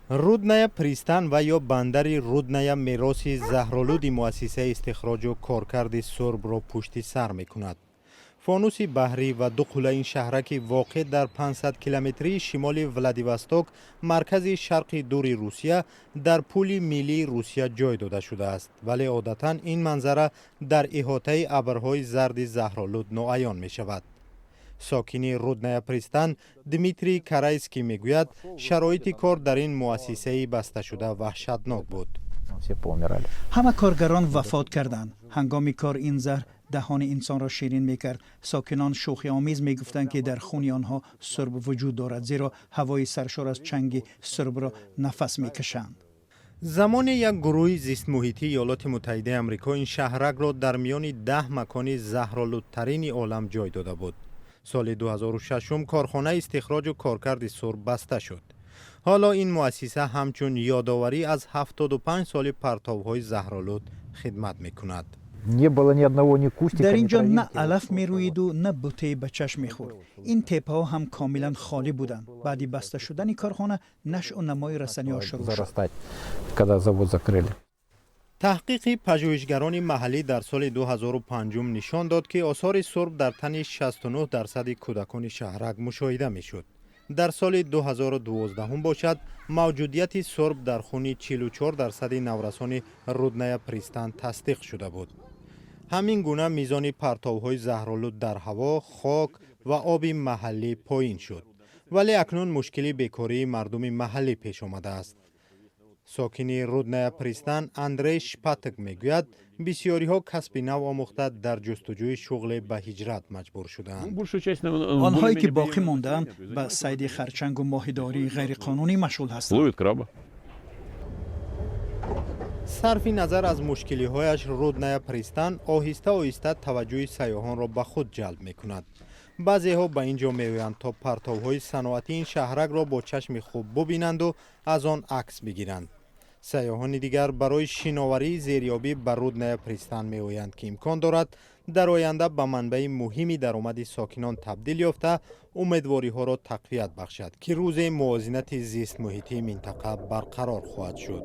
рудная пристан ва ё бандари рудная мероси заҳролуди муассисаи истихроҷу коркарди сурбро пушти сар мекунад. фонуси баҳрӣ ва дуқула ин шаҳраки воқеъ дар 500 километрии шимоли Владивосток, маркази шарқи дури Русия, дар пули миллии Русия ҷой дода шудааст, вале одатан ин манзара дар иҳотаи абрҳои зарди заҳролуд ноаён мешавад. сокини рудная пристан Дмитрий Карайский мегӯяд, шароити кор дар ин муассисаи басташуда ваҳшатнок буд. ҳама коргарон вафот карданд. ҳангоми кор ин заҳр دهان انسان را شیرین میکرد. ساکنان شوخی آمیز میگفتند که در خون آنها سرب وجود دارد، زیرا هوای سرشار از چنگ سرب را نفس میکشند. زمان یک گروه زیست محیطی ایالات متحده آمریکا این شهرک را در میان 10 مکان زهرآلودترین عالم جای داده بود. سال 2006 کارخانه استخراج و کارکرد سرب بسته شد. حالا این مؤسسه همچون یادآوری از 75 سال پرتاب‌های زهرآلود خدمت میکند. در اینجا نه علف میروید و نه بوته به چشم میخورد. این تپه ها هم کاملا خالی بودند. بعدی بسته شدن کارخانه نشء و نمای رسانه‌ای ها شروع شد. تحقیق پژوهشگران محلی در سال 2005 نشان داد که آثار سرب در تن 69% کودکان شهرک مشاهده میشد. در سال 2012 هم باشد موجودیت سرب در خون 44% نورسان رودنه پریستان تصدیق شده بود. همین گونه میزان پرتاب‌های زهرآلود در هوا، خاک و آب محلی پایین شد. ولی اکنون مشکلی بیکاری مردم محلی پیش آمده است. ساکن رودنه پریستان اندری شپاتک میگوید بسیاری ها کسب نو آموخته در جستجوی شغل به هجرت مجبور شدند. آنهایی که باقی ماندند به صید خرچنگ و ماهیداری غیر قانونی مشغول هستند. صرف نظر از مشکلی هایش رودنه پریستان آهسته آهسته توجه سیاحان را به خود جلب می کند. بعضی ها به اینجا می آیند تا پرتاب های صنعتی این شهرک را با چشم خوب ببینند و از آن عکس بگیرند. سیاحان دیگر برای شناوری زیریابی به رودنه پریستان می آیند که امکان دارد در آینده به منبع مهمی درآمد ساکنان تبدیل یافته امیدواری ها را تقویت بخشد که روز موازنه زیست محیطی منطقه برقرار خواهد شد.